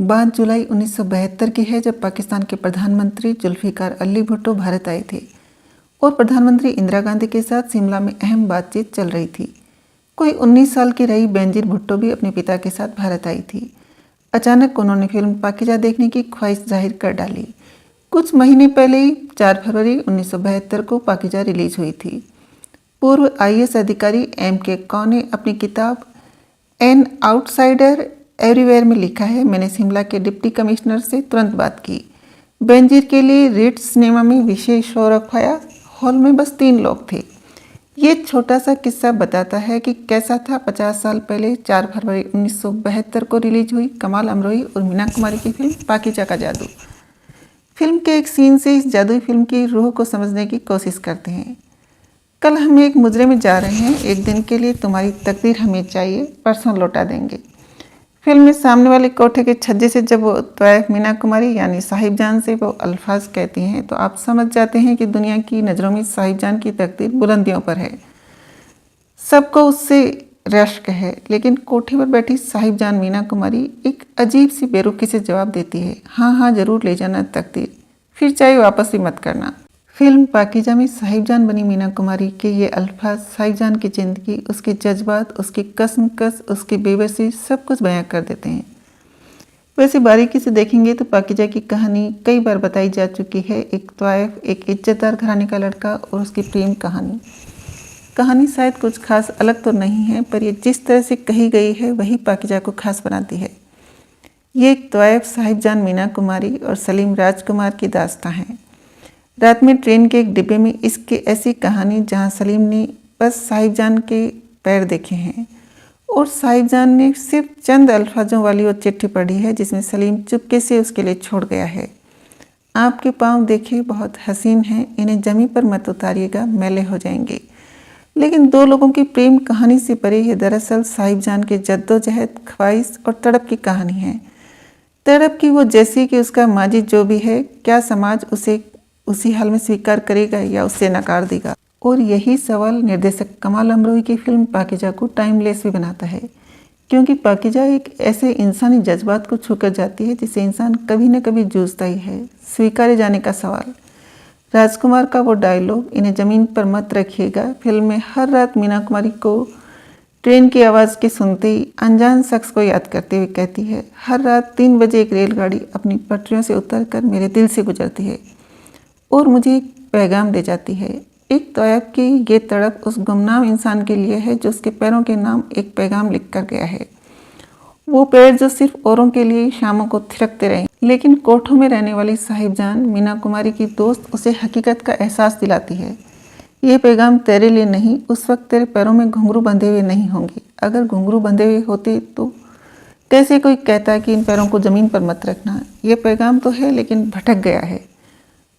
बात जुलाई 1972 की है, जब पाकिस्तान के प्रधानमंत्री जुल्फिकार अली भुट्टो भारत आए थे और प्रधानमंत्री इंदिरा गांधी के साथ शिमला में अहम बातचीत चल रही थी। कोई 19 साल की रही बेनजीर भुट्टो भी अपने पिता के साथ भारत आई थी। अचानक उन्होंने फिल्म पाकीज़ा देखने की ख्वाहिश जाहिर कर डाली। कुछ महीने पहले ही 4 फरवरी 1972 को पाकीज़ा रिलीज हुई थी। पूर्व IAS अधिकारी M.K. कौ ने अपनी किताब एन आउटसाइडर एवरीवेयर में लिखा है, मैंने शिमला के डिप्टी कमिश्नर से तुरंत बात की। बेनजीर के लिए रिट्स सिनेमा में विशेष शो रखवाया। हॉल में बस 3 लोग थे। ये छोटा सा किस्सा बताता है कि कैसा था 50 साल पहले 4 फरवरी 1972 को रिलीज हुई कमाल अमरोही और मीना कुमारी की फिल्म पाकीज़ा का जादू। फिल्म के एक सीन से इस जादुई फिल्म की रूह को समझने की कोशिश करते हैं। कल हम एक मुजरे में जा रहे हैं, एक दिन के लिए तुम्हारी तकदीर हमें चाहिए, परसों लौटा देंगे। फिल्म में सामने वाले कोठे के छज्जे से जब वो तवाइफ मीना कुमारी यानी साहिब जान से वो अल्फाज कहती हैं तो आप समझ जाते हैं कि दुनिया की नज़रों में साहिब जान की तकदीर बुलंदियों पर है। सबको उससे रश्क है, लेकिन कोठे पर बैठी साहिब जान मीना कुमारी एक अजीब सी बेरुखी से जवाब देती है, हाँ हाँ जरूर ले जाना तकदीर, फिर चाहे वापस भी मत करना। फिल्म पाकीज़ा में साहिब जान बनी मीना कुमारी के ये अल्फाज साहिब जान की ज़िंदगी, उसके जज्बात, उसकी कसमकस, उसकी बेबसी सब कुछ बयां कर देते हैं। वैसे बारीकी से देखेंगे तो पाकीज़ा की कहानी कई बार बताई जा चुकी है। एक तवाइफ, एक इज्जतदार घराने का लड़का और उसकी प्रेम कहानी शायद कुछ खास अलग तो नहीं है, पर ये जिस तरह से कही गई है वही पाकीज़ा को खास बनाती है। ये एक तवाइफ, साहिब जान मीना कुमारी और सलीम राजकुमार की दास्तां है। रात में ट्रेन के एक डिब्बे में इसकी ऐसी कहानी जहां सलीम ने बस साहिब जान के पैर देखे हैं और साहिब जान ने सिर्फ चंद अल्फाजों वाली वो चिट्ठी पढ़ी है जिसमें सलीम चुपके से उसके लिए छोड़ गया है। आपके पाँव देखिए बहुत हसीन हैं, इन्हें जमी पर मत उतारिएगा, मैले हो जाएंगे। लेकिन 2 लोगों की प्रेम कहानी से परे ये दरअसल साहिब जान के जद्दोजहद, ख्वाहिश और तड़प की कहानी है। तड़प की वो जैसी कि उसका माजी जो भी है, क्या समाज उसे उसी हाल में स्वीकार करेगा या उससे नकार देगा। और यही सवाल निर्देशक कमाल अमरोही की फिल्म पाकीज़ा को टाइमलेस भी बनाता है, क्योंकि पाकीज़ा एक ऐसे इंसानी जज्बात को छूकर जाती है जिसे इंसान कभी न कभी जूझता ही है, स्वीकारे जाने का सवाल। राजकुमार का वो डायलॉग, इन्हें ज़मीन पर मत रखिएगा, फिल्म में हर रात मीना कुमारी को ट्रेन की आवाज़ के सुनते ही अनजान शख्स को याद करते हुए कहती है, हर रात 3 बजे एक रेलगाड़ी अपनी पटरियों से उतरकर मेरे दिल से गुजरती है और मुझे एक पैगाम दे जाती है। एक तवाइफ की ये तड़प उस गुमनाम इंसान के लिए है जो उसके पैरों के नाम एक पैगाम लिख कर गया है। वो पैर जो सिर्फ औरों के लिए शामों को थिरकते रहे, लेकिन कोठों में रहने वाली साहिब जान मीना कुमारी की दोस्त उसे हकीकत का एहसास दिलाती है। ये पैगाम तेरे लिए नहीं, उस वक्त तेरे पैरों में घुंघरू बंधे हुए नहीं होंगे। अगर घुंघरू बंधे हुए होते तो कैसे कोई कहता कि इन पैरों को ज़मीन पर मत रखना। ये पैगाम तो है लेकिन भटक गया है।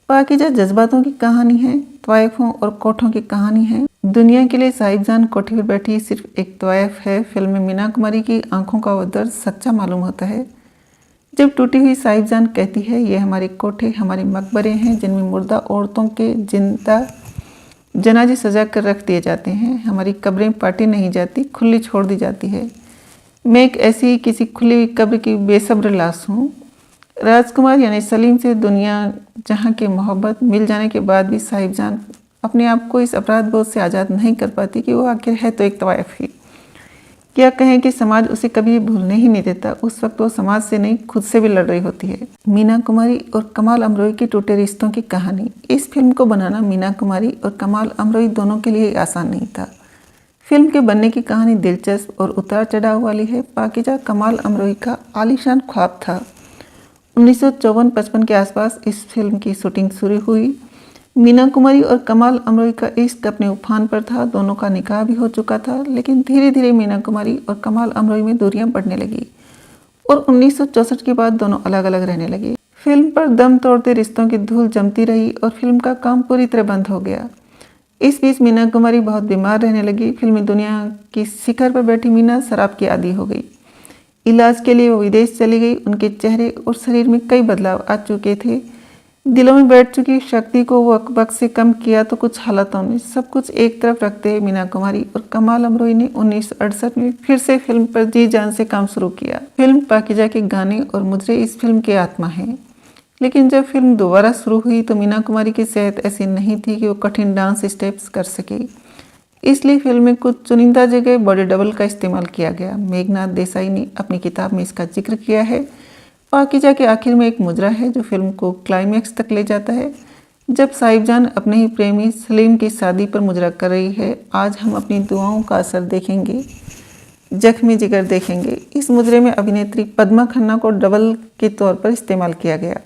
पाकीज़ा जज्बातों की कहानी है, तवाइफों और कोठों की कहानी है। दुनिया के लिए साहिब जान कोठे पर बैठी सिर्फ एक तवाइफ है। फिल्म में मीना कुमारी की आंखों का वो दर्द सच्चा मालूम होता है जब टूटी हुई साहिब जान कहती है, ये हमारे कोठे, हमारे मकबरे हैं जिनमें मुर्दा औरतों के जिंदा जनाजे सजा कर रख दिए जाते हैं। हमारी कब्रें पाटी नहीं जाती, खुली छोड़ दी जाती है। मैं एक ऐसी किसी खुली हुई कब्र की बेसब्र लाश हूँ। राजकुमार यानी सलीम से दुनिया जहाँ की मोहब्बत मिल जाने के बाद भी साहिब जान अपने आप को इस अपराध बोध से आज़ाद नहीं कर पाती कि वो आखिर है तो एक तवाइफ ही। क्या कहें कि समाज उसे कभी भूलने ही नहीं देता। उस वक्त वो समाज से नहीं, खुद से भी लड़ रही होती है। मीना कुमारी और कमाल अमरोही की टूटे रिश्तों की कहानी। इस फिल्म को बनाना मीना कुमारी और कमाल अमरोही दोनों के लिए आसान नहीं था। फिल्म के बनने की कहानी दिलचस्प और उतार चढ़ाव वाली है। पाकीज़ा कमाल अमरोही का आलीशान ख्वाब था। 1954-55 के आसपास इस फिल्म की शूटिंग शुरू हुई। मीना कुमारी और कमाल अमरोही का इश्क अपने उफान पर था। दोनों का निकाह भी हो चुका था, लेकिन धीरे धीरे मीना कुमारी और कमाल अमरोही में दूरियां बढ़ने लगी और 1964 के बाद दोनों अलग अलग रहने लगे। फिल्म पर दम तोड़ते रिश्तों की धूल जमती रही और फिल्म का काम पूरी तरह बंद हो गया। इस बीच मीना कुमारी बहुत बीमार रहने लगी। फिल्मी दुनिया की शिखर पर बैठी मीना शराब की आदी हो गई। इलाज के लिए वो विदेश चली गई। उनके चेहरे और शरीर में कई बदलाव आ चुके थे। दिलों में बैठ चुकी शक्ति को वो वक्त से कम किया तो कुछ हालातों ने। सब कुछ एक तरफ रखते हुए मीना कुमारी और कमाल अमरोही ने 1968 में फिर से फिल्म पर जी जान से काम शुरू किया। फिल्म पाकीजा के गाने और मुजरे इस फिल्म की आत्मा हैं। लेकिन जब फिल्म दोबारा शुरू हुई तो मीना कुमारी की सेहत ऐसी नहीं थी कि वो कठिन डांस स्टेप्स कर सके। इसलिए फिल्म में कुछ चुनिंदा जगह बॉडी डबल का इस्तेमाल किया गया। मेघनाथ देसाई ने अपनी किताब में इसका जिक्र किया है। पाकीजा के आखिर में एक मुजरा है जो फिल्म को क्लाइमैक्स तक ले जाता है, जब साहिबजान अपने ही प्रेमी सलीम की शादी पर मुजरा कर रही है। आज हम अपनी दुआओं का असर देखेंगे, जख्मी जिगर देखेंगे। इस मुजरे में अभिनेत्री पद्मा खन्ना को डबल के तौर पर इस्तेमाल किया गया।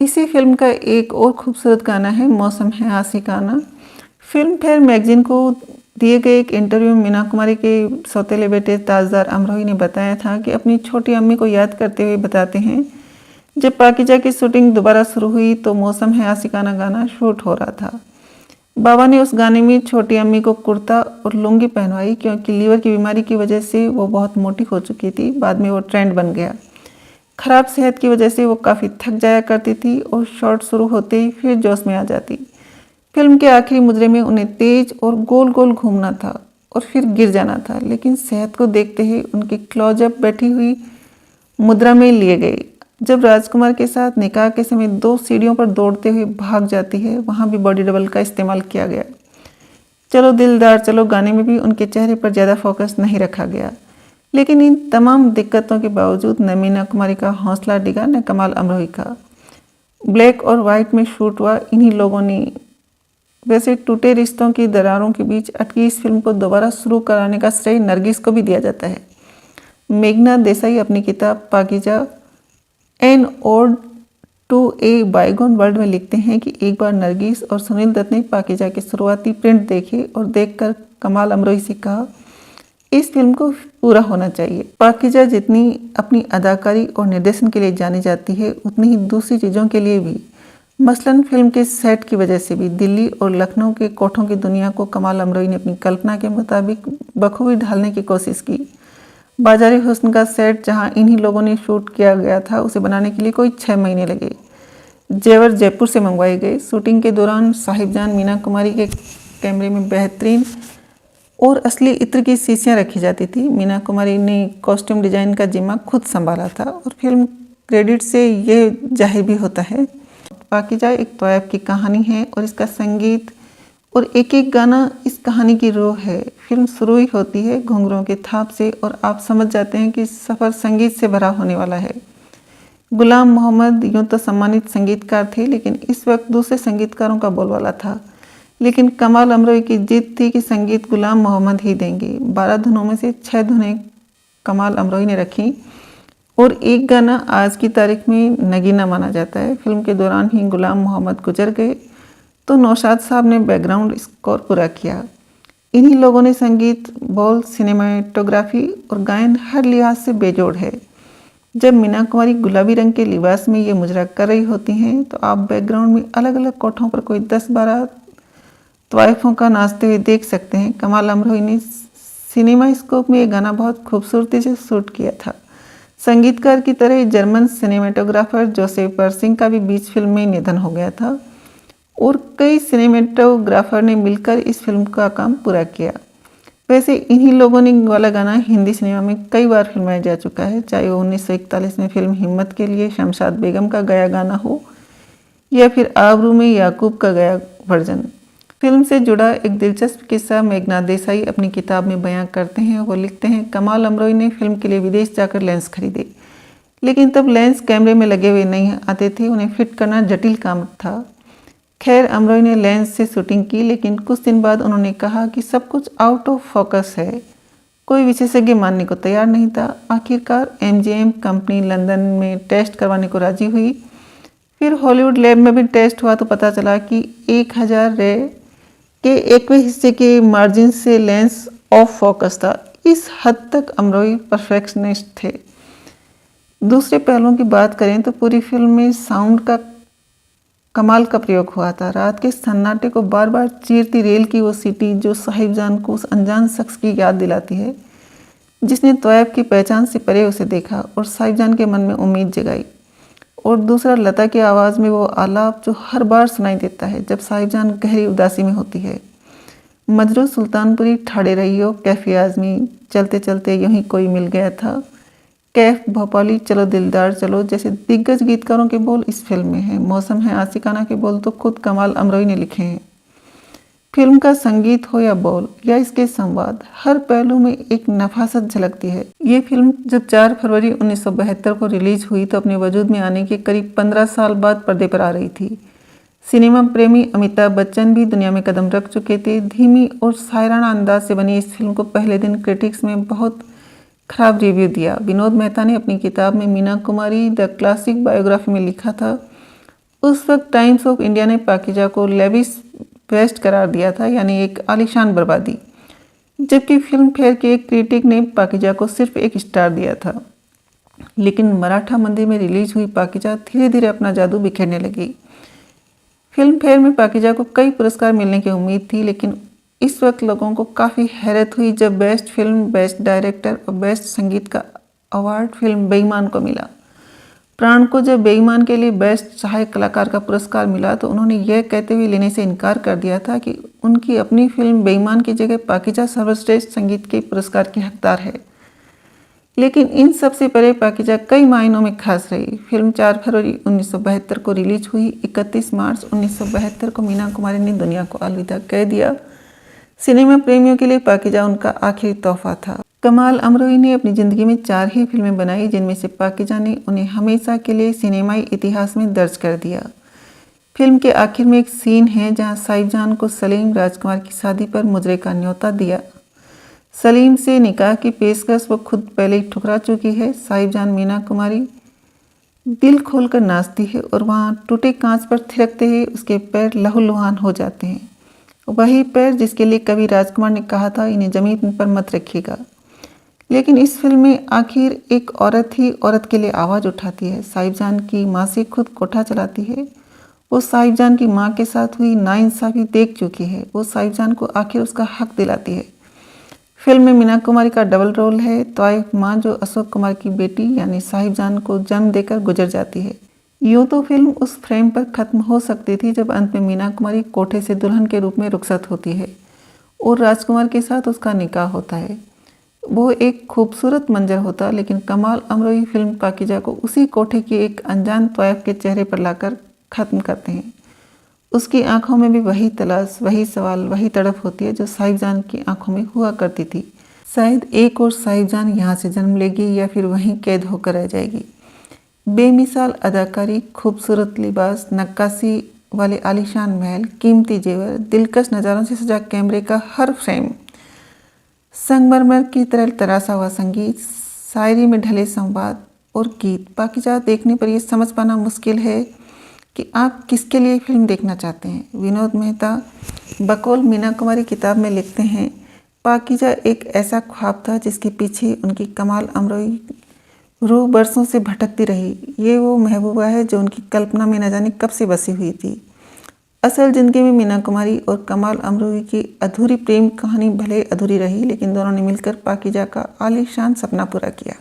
इसी फिल्म का एक और खूबसूरत गाना है मौसम है आशिकाना। फिल्म फेयर मैगजीन को दिए गए एक इंटरव्यू में मीना कुमारी के सौतेले बेटे ताजदार अमरोही ने बताया था कि अपनी छोटी अम्मी को याद करते हुए बताते हैं, जब पाकीजा की शूटिंग दोबारा शुरू हुई तो मौसम है आशिकाना गाना शूट हो रहा था। बाबा ने उस गाने में छोटी अम्मी को कुर्ता और लुंगी पहनवाई क्योंकि लीवर की बीमारी की वजह से वो बहुत मोटी हो चुकी थी। बाद में वो ट्रेंड बन गया। खराब सेहत की वजह से वो काफ़ी थक जाया करती थी और शॉट शुरू होते ही फिर जोश में आ जाती। फिल्म के आखिरी मुजरे में उन्हें तेज और गोल गोल घूमना था और फिर गिर जाना था, लेकिन सेहत को देखते हुए उनकी क्लोजअप बैठी हुई मुद्रा में लिए गए। जब राजकुमार के साथ निकाह के समय 2 सीढ़ियों पर दौड़ते हुए भाग जाती है, वहाँ भी बॉडी डबल का इस्तेमाल किया गया। चलो दिलदार चलो गाने में भी उनके चेहरे पर ज़्यादा फोकस नहीं रखा गया। लेकिन इन तमाम दिक्कतों के बावजूद न मीना कुमारी का हौसला डिगा न कमाल अमरोही का। ब्लैक और वाइट में शूट हुआ इन्हीं लोगों ने। वैसे टूटे रिश्तों की दरारों के बीच अटकी इस फिल्म को दोबारा शुरू कराने का श्रेय नरगिस को भी दिया जाता है। मेघनाथ देसाई अपनी किताब पाकीजा एन ओड टू ए बायगोन वर्ल्ड में लिखते हैं कि एक बार नरगिस और सुनील दत्त ने पाकीजा के शुरुआती प्रिंट देखे और देखकर कमाल अमरोही से कहा, इस फिल्म को पूरा होना चाहिए। पाकीजा जितनी अपनी अदाकारी और निर्देशन के लिए जानी जाती है, उतनी ही दूसरी चीज़ों के लिए भी। मसलन फिल्म के सेट की वजह से भी दिल्ली और लखनऊ के कोठों की दुनिया को कमाल अमरोही ने अपनी कल्पना के मुताबिक बखूबी ढालने की कोशिश की। बाजारी हुस्न का सेट जहां इन्हीं लोगों ने शूट किया गया था, उसे बनाने के लिए कोई 6 महीने लगे। जेवर जयपुर से मंगवाए गए। शूटिंग के दौरान साहिबजान मीना कुमारी के कैमरे में बेहतरीन और असली इत्र की शीशियाँ रखी जाती थी। मीना कुमारी ने कॉस्ट्यूम डिजाइन का जिम्मा खुद संभाला था और फिल्म क्रेडिट से ये जाहिर भी होता है। पाकीजा एक तौयब की कहानी है और इसका संगीत और एक एक गाना इस कहानी की रूह है। फिल्म शुरू ही होती है घुंघरों के थाप से और आप समझ जाते हैं कि सफ़र संगीत से भरा होने वाला है। गुलाम मोहम्मद यूँ तो सम्मानित संगीतकार थे, लेकिन इस वक्त दूसरे संगीतकारों का बोलबाला था। लेकिन कमाल अमरोही की जिद थी कि संगीत गुलाम मोहम्मद ही देंगे। 12 धुनों में से 6 धुनें कमाल अमरोही ने रखी और एक गाना आज की तारीख में नगीना माना जाता है। फिल्म के दौरान ही गुलाम मोहम्मद गुजर गए तो नौशाद साहब ने बैकग्राउंड स्कोर पूरा किया। इन्हीं लोगों ने संगीत, बॉल, सिनेमाटोग्राफी और गायन हर लिहाज से बेजोड़ है। जब मीना कुमारी गुलाबी रंग के लिबास में ये मुजरा कर रही होती हैं तो आप बैकग्राउंड में अलग अलग कोठों पर कोई 10-12 तवाइफों का नाचते हुए देख सकते हैं। कमाल अमरोही ने सिनेमा स्कोप में ये गाना बहुत खूबसूरती से शूट किया था। संगीतकार की तरह जर्मन सिनेमेटोग्राफर जोसेफ पर्सिंग का भी बीच फिल्म में निधन हो गया था और कई सिनेमेटोग्राफर ने मिलकर इस फिल्म का काम पूरा किया। वैसे इन्हीं लोगों ने वाला गाना हिंदी सिनेमा में कई बार फिल्माया जा चुका है, चाहे वो 1941 में फिल्म हिम्मत के लिए शमशाद बेगम का गाया गाना हो या फिर आबरू में याकूब का गाया वर्जन। फिल्म से जुड़ा एक दिलचस्प किस्सा मेघनाथ देसाई अपनी किताब में बयां करते हैं। वो लिखते हैं, कमाल अमरोही ने फिल्म के लिए विदेश जाकर लेंस खरीदे, लेकिन तब लेंस कैमरे में लगे हुए नहीं आते थे, उन्हें फिट करना जटिल काम था। खैर अमरोही ने लेंस से शूटिंग की, लेकिन कुछ दिन बाद उन्होंने कहा कि सब कुछ आउट ऑफ फोकस है। कोई विशेषज्ञ मानने को तैयार नहीं था। आखिरकार MGM कंपनी लंदन में टेस्ट करवाने को राजी हुई। फिर हॉलीवुड लैब में भी टेस्ट हुआ तो पता चला कि 1000 रे के 1वें हिस्से के मार्जिन से लेंस ऑफ फोकस था। इस हद तक अमरोही परफेक्शनिस्ट थे। दूसरे पहलुओं की बात करें तो पूरी फिल्म में साउंड का कमाल का प्रयोग हुआ था। रात के सन्नाटे को बार बार चीरती रेल की वो सीटी जो साहिबजान को उस अनजान शख्स की याद दिलाती है जिसने तौयब की पहचान से परे उसे देखा और साहिबजान के मन में उम्मीद जगाई। और दूसरा लता की आवाज़ में वो आलाप जो हर बार सुनाई देता है जब साहिबजान गहरी उदासी में होती है। मजरू सुल्तानपुरी ठाड़े रहियो, कैफी आज़मी चलते चलते यूं ही कोई मिल गया था, कैफ भोपाली चलो दिलदार चलो जैसे दिग्गज गीतकारों के बोल इस फिल्म में हैं। मौसम है आशिकाना के बोल तो खुद कमाल अमरोई ने लिखे हैं। फिल्म का संगीत हो या बोल या इसके संवाद, हर पहलू में एक नफासत झलकती है। ये फिल्म जब 4 फरवरी 1972 को रिलीज हुई तो अपने वजूद में आने के करीब 15 साल बाद पर्दे पर आ रही थी। सिनेमा प्रेमी अमिताभ बच्चन भी दुनिया में कदम रख चुके थे। धीमी और शायराना अंदाज से बनी इस फिल्म को पहले दिन क्रिटिक्स में बहुत खराब रिव्यू दिया। विनोद मेहता ने अपनी किताब में Meena Kumari the classic biography में लिखा था, उस वक्त टाइम्स ऑफ इंडिया ने पाकीजा को लेविश वेस्ट करार दिया था, यानी एक आलीशान बर्बादी, जबकि फिल्म फेयर के एक क्रिटिक ने पाकीजा को सिर्फ 1 स्टार दिया था। लेकिन मराठा मंदिर में रिलीज हुई पाकीजा धीरे धीरे अपना जादू बिखेरने लगी। फिल्म फेयर में पाकीजा को कई पुरस्कार मिलने की उम्मीद थी, लेकिन इस वक्त लोगों को काफ़ी हैरत हुई जब बेस्ट फिल्म, बेस्ट डायरेक्टर और बेस्ट संगीत का अवार्ड फिल्म बेईमान को मिला। प्राण को जब बेईमान के लिए बेस्ट सहायक कलाकार का पुरस्कार मिला तो उन्होंने यह कहते हुए लेने से इनकार कर दिया था कि उनकी अपनी फिल्म बेईमान की जगह पाकीजा सर्वश्रेष्ठ संगीत के पुरस्कार की हकदार है। लेकिन इन सबसे परे पाकीजा कई मायनों में खास रही। फिल्म 4 फरवरी 1972 को रिलीज हुई। 31 मार्च 1972 को मीना कुमारी ने दुनिया को अलविदा कह दिया। सिनेमा प्रेमियों के लिए पाकीजा उनका आखिरी तोहफा था। कमाल अमरोई ने अपनी ज़िंदगी में 4 ही फिल्में बनाई, जिनमें से पाकीजा ने उन्हें हमेशा के लिए सिनेमाई इतिहास में दर्ज कर दिया। फिल्म के आखिर में एक सीन है जहां साहिबजान को सलीम राजकुमार की शादी पर मुजरे का न्योता दिया। सलीम से निकाह की पेशकश वो खुद पहले ही ठुकरा चुकी है। साहिबजान मीना कुमारी दिल खोलकर नाचती है और वहाँ टूटे कांच पर थिरकते ही उसके पैर लहूलुहान हो जाते हैं। वही पैर जिसके लिए कभी राजकुमार ने कहा था इन्हें जमीन पर मत रखिएगा। लेकिन इस फिल्म में आखिर एक औरत ही औरत के लिए आवाज़ उठाती है। साहिबजान की माँ से खुद कोठा चलाती है। वो साहिबजान की माँ के साथ हुई नाइंसाफ़ी देख चुकी है। वो साहिबजान को आखिर उसका हक दिलाती है। फिल्म में मीना कुमारी का डबल रोल है। तवाइफ माँ जो अशोक कुमार की बेटी यानी साहिबजान को जन्म देकर गुजर जाती है। यूँ तो फिल्म उस फ्रेम पर ख़त्म हो सकती थी जब अंत में मीना कुमारी कोठे से दुल्हन के रूप में रुखसत होती है और राजकुमार के साथ उसका निकाह होता है। वो एक खूबसूरत मंजर होता, लेकिन कमाल अमरोई फिल्म पाकीजा को उसी कोठे की एक अनजान तवाइफ के चेहरे पर लाकर ख़त्म करते हैं। उसकी आंखों में भी वही तलाश, वही सवाल, वही तड़प होती है जो साहिबजान की आंखों में हुआ करती थी। शायद एक और साहिबजान यहाँ से जन्म लेगी या फिर वहीं कैद होकर रह जाएगी। बेमिसाल अदाकारी, खूबसूरत लिबास, नक्काशी वाले आलीशान महल, कीमती जेवर, दिलकश नज़ारों से सजा कैमरे का हर फ्रेम, संगमरमर की तरह तरासा हुआ संगीत, शायरी में ढले संवाद और गीत। पाकीजा देखने पर यह समझ पाना मुश्किल है कि आप किसके लिए फिल्म देखना चाहते हैं। विनोद मेहता बकौल मीना कुमारी किताब में लिखते हैं, पाकीजा एक ऐसा ख्वाब था जिसके पीछे उनकी कमाल अमरोई रूह बरसों से भटकती रही। ये वो महबूबा है जो उनकी कल्पना में न जाने कब से बसी हुई थी। असल ज़िंदगी में मीना कुमारी और कमाल अमरोई की अधूरी प्रेम कहानी भले अधूरी रही, लेकिन दोनों ने मिलकर पाकीजा का आलीशान सपना पूरा किया।